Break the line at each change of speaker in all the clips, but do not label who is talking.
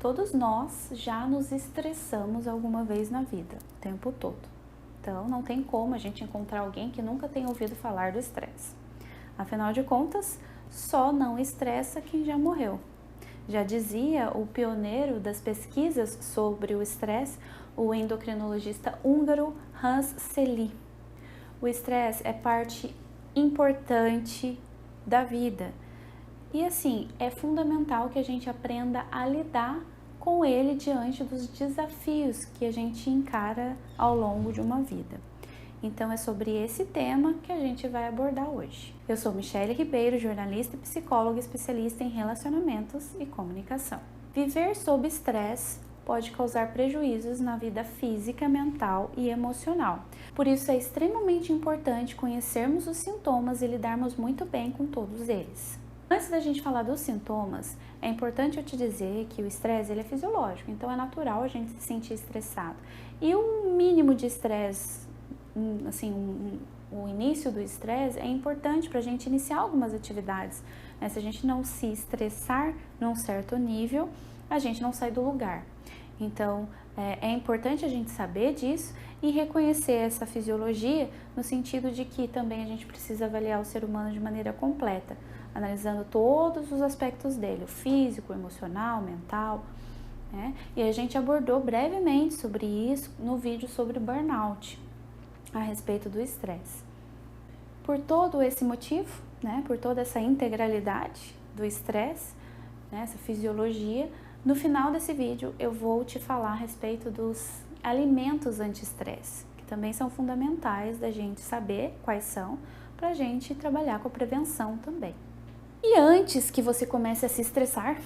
todos nós já nos estressamos alguma vez na vida, o tempo todo. Então, não tem como a gente encontrar alguém que nunca tenha ouvido falar do estresse. Afinal de contas, só não estressa quem já morreu. Já dizia o pioneiro das pesquisas sobre o estresse, o endocrinologista húngaro Hans Selye. O estresse é parte importante da vida. E assim, é fundamental que a gente aprenda a lidar com ele diante dos desafios que a gente encara ao longo de uma vida. Então é sobre esse tema que a gente vai abordar hoje. Eu sou Michele Ribeiro, jornalista e psicóloga especialista em relacionamentos e comunicação. Viver sob estresse pode causar prejuízos na vida física, mental e emocional. Por isso é extremamente importante conhecermos os sintomas e lidarmos muito bem com todos eles. Antes da gente falar dos sintomas, é importante eu te dizer que o estresse ele é fisiológico, então é natural a gente se sentir estressado. E o mínimo de estresse, o início do estresse é importante para a gente iniciar algumas atividades. Né? Se a gente não se estressar num certo nível, a gente não sai do lugar. Então, é importante a gente saber disso e reconhecer essa fisiologia no sentido de que também a gente precisa avaliar o ser humano de maneira completa, analisando todos os aspectos dele, o físico, o emocional, o mental, né? E a gente abordou brevemente sobre isso no vídeo sobre burnout, a respeito do estresse. Por todo esse motivo, né, por toda essa integralidade do estresse, né, essa fisiologia, no final desse vídeo eu vou te falar a respeito dos alimentos anti-estresse, que também são fundamentais da gente saber quais são, para a gente trabalhar com a prevenção também. E antes que você comece a se estressar,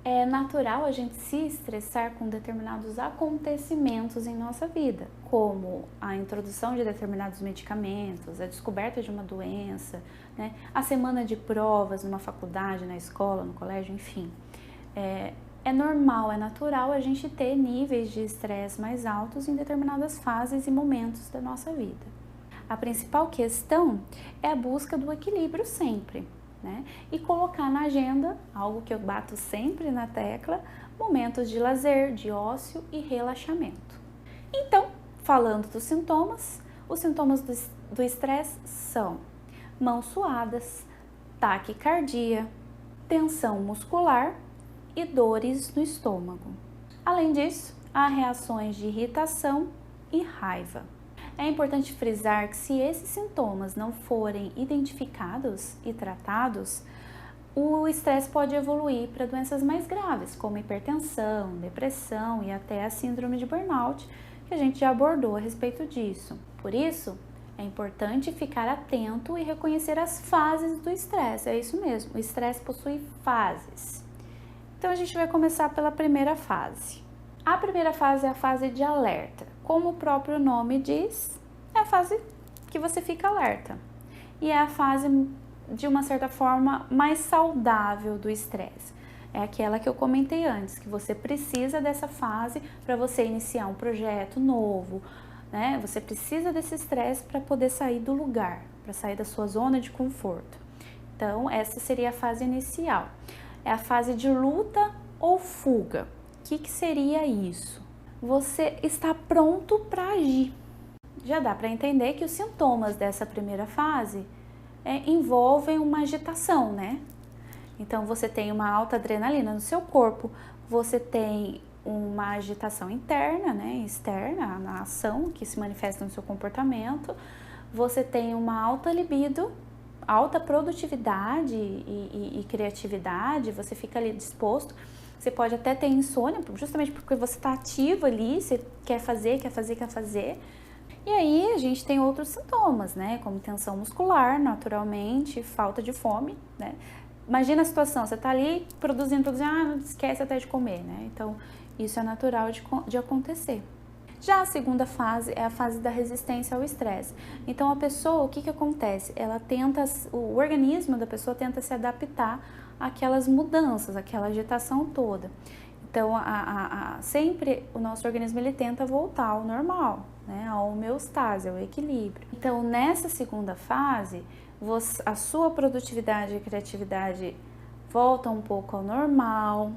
é natural a gente se estressar com determinados acontecimentos em nossa vida, como a introdução de determinados medicamentos, a descoberta de uma doença, né? A semana de provas numa faculdade, na escola, no colégio, enfim. É normal, é natural a gente ter níveis de estresse mais altos em determinadas fases e momentos da nossa vida. A principal questão é a busca do equilíbrio sempre, né? E colocar na agenda, algo que eu bato sempre na tecla, momentos de lazer, de ócio e relaxamento. Então, falando dos sintomas, os sintomas do estresse são mãos suadas, taquicardia, tensão muscular e dores no estômago. Além disso, há reações de irritação e raiva. É importante frisar que se esses sintomas não forem identificados e tratados, o estresse pode evoluir para doenças mais graves, como hipertensão, depressão e até a síndrome de burnout, que a gente já abordou a respeito disso. Por isso, é importante ficar atento e reconhecer as fases do estresse. É isso mesmo, o estresse possui fases. Então a gente vai começar pela primeira fase. A primeira fase é a fase de alerta. Como o próprio nome diz, é a fase que você fica alerta. E é a fase, de uma certa forma, mais saudável do estresse. É aquela que eu comentei antes, que você precisa dessa fase para você iniciar um projeto novo, né? Você precisa desse estresse para poder sair do lugar, para sair da sua zona de conforto. Então, essa seria a fase inicial. É a fase de luta ou fuga. O que seria isso? Você está pronto para agir. Já dá para entender que os sintomas dessa primeira fase envolvem uma agitação, né? Então, você tem uma alta adrenalina no seu corpo, você tem uma agitação interna, né, externa, na ação que se manifesta no seu comportamento, você tem uma alta libido, alta produtividade e criatividade, você fica ali disposto, você pode até ter insônia, justamente porque você está ativo ali, você quer fazer. E aí a gente tem outros sintomas, né, como tensão muscular, naturalmente, falta de fome, né. Imagina a situação, você está ali produzindo, esquece até de comer, né, então isso é natural de acontecer. Já a segunda fase é a fase da resistência ao estresse. Então a pessoa, o que acontece? O organismo da pessoa tenta se adaptar àquelas mudanças, àquela agitação toda. Então sempre o nosso organismo ele tenta voltar ao normal, né? A homeostase, ao equilíbrio. Então nessa segunda fase, a sua produtividade e criatividade voltam um pouco ao normal.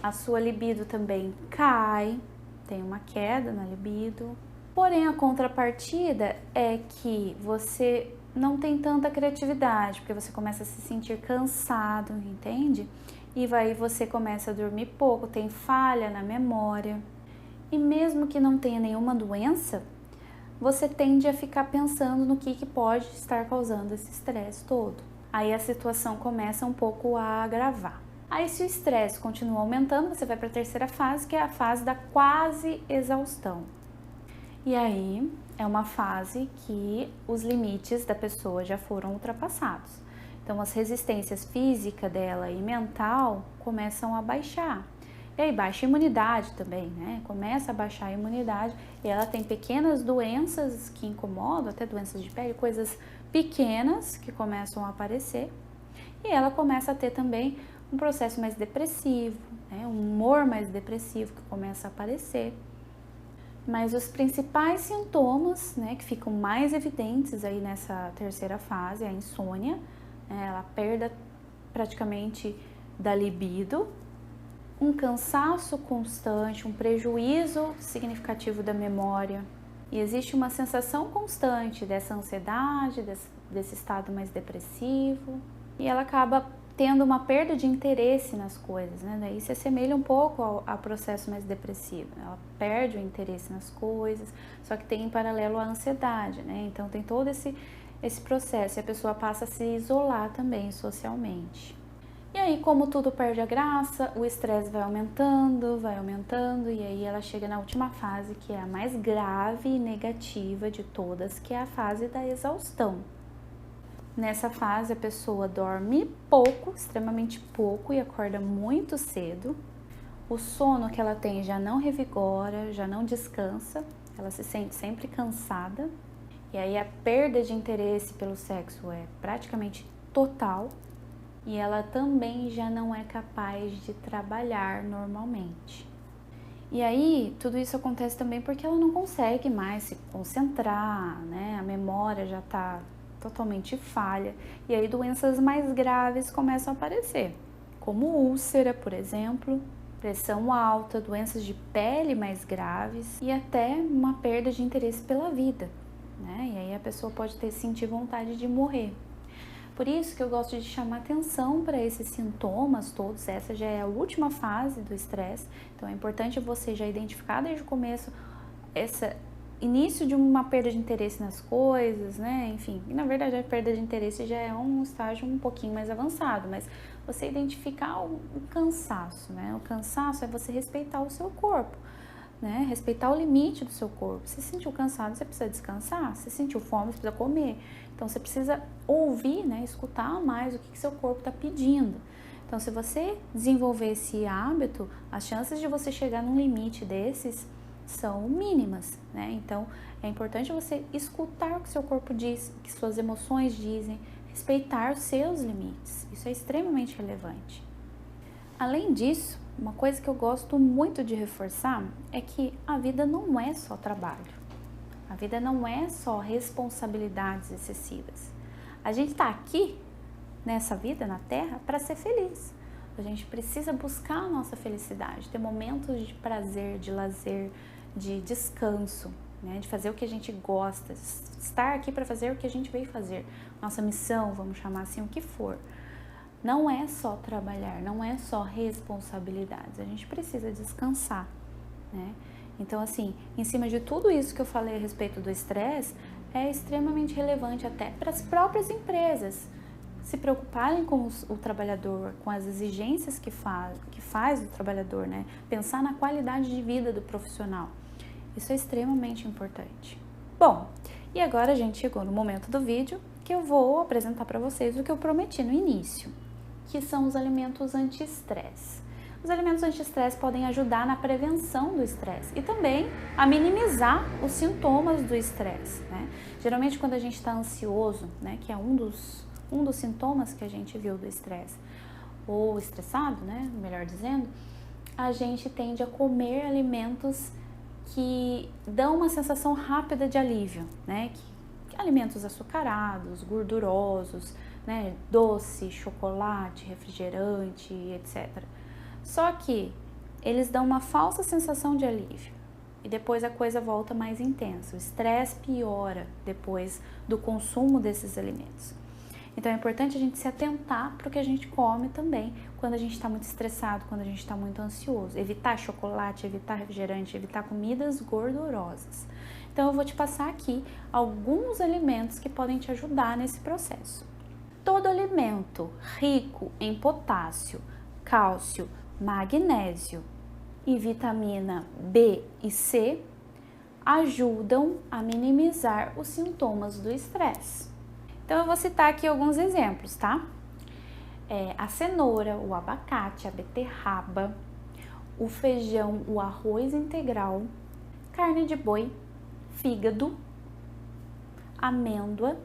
A sua libido também cai, tem uma queda na libido. Porém, a contrapartida é que você não tem tanta criatividade, porque você começa a se sentir cansado, entende? E aí você começa a dormir pouco, tem falha na memória. E mesmo que não tenha nenhuma doença, você tende a ficar pensando no que pode estar causando esse estresse todo. Aí a situação começa um pouco a agravar. Aí se o estresse continua aumentando, você vai para a terceira fase, que é a fase da quase exaustão. E aí é uma fase que os limites da pessoa já foram ultrapassados. Então as resistências física dela e mental começam a baixar. E aí baixa a imunidade também, né? Começa a baixar a imunidade e ela tem pequenas doenças que incomodam, até doenças de pele, coisas pequenas que começam a aparecer. E ela começa a ter também um processo mais depressivo, né? Um humor mais depressivo que começa a aparecer. Mas os principais sintomas, né, que ficam mais evidentes aí nessa terceira fase é a insônia, né, a perda praticamente da libido, um cansaço constante, um prejuízo significativo da memória. E existe uma sensação constante dessa ansiedade, desse estado mais depressivo. E ela acaba tendo uma perda de interesse nas coisas, né? Daí se assemelha um pouco ao processo mais depressivo. Ela perde o interesse nas coisas, só que tem em paralelo a ansiedade, né? Então tem todo esse processo e a pessoa passa a se isolar também socialmente. E aí, como tudo perde a graça, o estresse vai aumentando, e aí ela chega na última fase, que é a mais grave e negativa de todas, que é a fase da exaustão. Nessa fase, a pessoa dorme pouco, extremamente pouco, e acorda muito cedo. O sono que ela tem já não revigora, já não descansa, ela se sente sempre cansada. E aí a perda de interesse pelo sexo é praticamente total. E ela também já não é capaz de trabalhar normalmente. E aí, tudo isso acontece também porque ela não consegue mais se concentrar, né? A memória já está totalmente falha. E aí, doenças mais graves começam a aparecer, como úlcera, por exemplo, pressão alta, doenças de pele mais graves e até uma perda de interesse pela vida, né? E aí a pessoa pode sentir vontade de morrer. Por isso que eu gosto de chamar atenção para esses sintomas todos. Essa já é a última fase do estresse, então é importante você já identificar desde o começo esse início de uma perda de interesse nas coisas, né? Enfim, e na verdade a perda de interesse já é um estágio um pouquinho mais avançado, mas você identificar o cansaço, né? O cansaço é você respeitar o seu corpo, né? Respeitar o limite do seu corpo. Se sentiu cansado, você precisa descansar. Se sentiu fome, você precisa comer. Então você precisa ouvir, né? Escutar mais o que seu corpo está pedindo. Então, se você desenvolver esse hábito, as chances de você chegar num limite desses são mínimas, né? Então, é importante você escutar o que seu corpo diz, o que suas emoções dizem, respeitar os seus limites. Isso é extremamente relevante. Além disso, uma coisa que eu gosto muito de reforçar é que a vida não é só trabalho. A vida não é só responsabilidades excessivas. A gente está aqui, nessa vida, na Terra, para ser feliz. A gente precisa buscar a nossa felicidade, ter momentos de prazer, de lazer, de descanso, né? De fazer o que a gente gosta, estar aqui para fazer o que a gente veio fazer. Nossa missão, vamos chamar assim, o que for. Não é só trabalhar, não é só responsabilidades, a gente precisa descansar, né? Então, assim, em cima de tudo isso que eu falei a respeito do estresse, é extremamente relevante até para as próprias empresas se preocuparem com o trabalhador, com as exigências que faz do trabalhador, né? Pensar na qualidade de vida do profissional. Isso é extremamente importante. Bom, e agora a gente chegou no momento do vídeo que eu vou apresentar para vocês o que eu prometi no início, que são os alimentos anti-estresse. Os alimentos anti-estresse podem ajudar na prevenção do estresse e também a minimizar os sintomas do estresse, né? Geralmente quando a gente está ansioso, né, que é um dos sintomas que a gente viu do estresse, ou estressado, né, melhor dizendo, a gente tende a comer alimentos que dão uma sensação rápida de alívio, né? Alimentos açucarados, gordurosos, né? Doce, chocolate, refrigerante, etc. Só que eles dão uma falsa sensação de alívio e depois a coisa volta mais intensa. O estresse piora depois do consumo desses alimentos. Então é importante a gente se atentar para o que a gente come também quando a gente está muito estressado, quando a gente está muito ansioso. Evitar chocolate, evitar refrigerante, evitar comidas gordurosas. Então eu vou te passar aqui alguns alimentos que podem te ajudar nesse processo. Todo alimento rico em potássio, cálcio, magnésio e vitamina B e C ajudam a minimizar os sintomas do estresse. Então eu vou citar aqui alguns exemplos, tá? A cenoura, o abacate, a beterraba, o feijão, o arroz integral, carne de boi, fígado, amêndoa,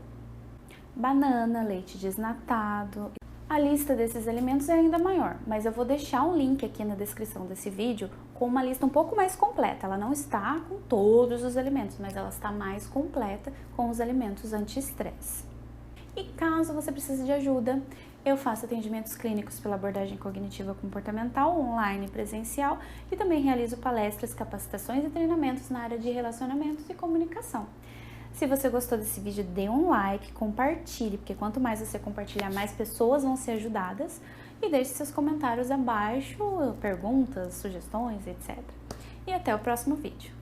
banana, leite desnatado. A lista desses alimentos é ainda maior, mas eu vou deixar um link aqui na descrição desse vídeo com uma lista um pouco mais completa. Ela não está com todos os alimentos, mas ela está mais completa com os alimentos anti-estresse. E caso você precise de ajuda, eu faço atendimentos clínicos pela abordagem cognitiva comportamental, online e presencial, e também realizo palestras, capacitações e treinamentos na área de relacionamentos e comunicação. Se você gostou desse vídeo, dê um like, compartilhe, porque quanto mais você compartilhar, mais pessoas vão ser ajudadas. E deixe seus comentários abaixo, perguntas, sugestões, etc. E até o próximo vídeo.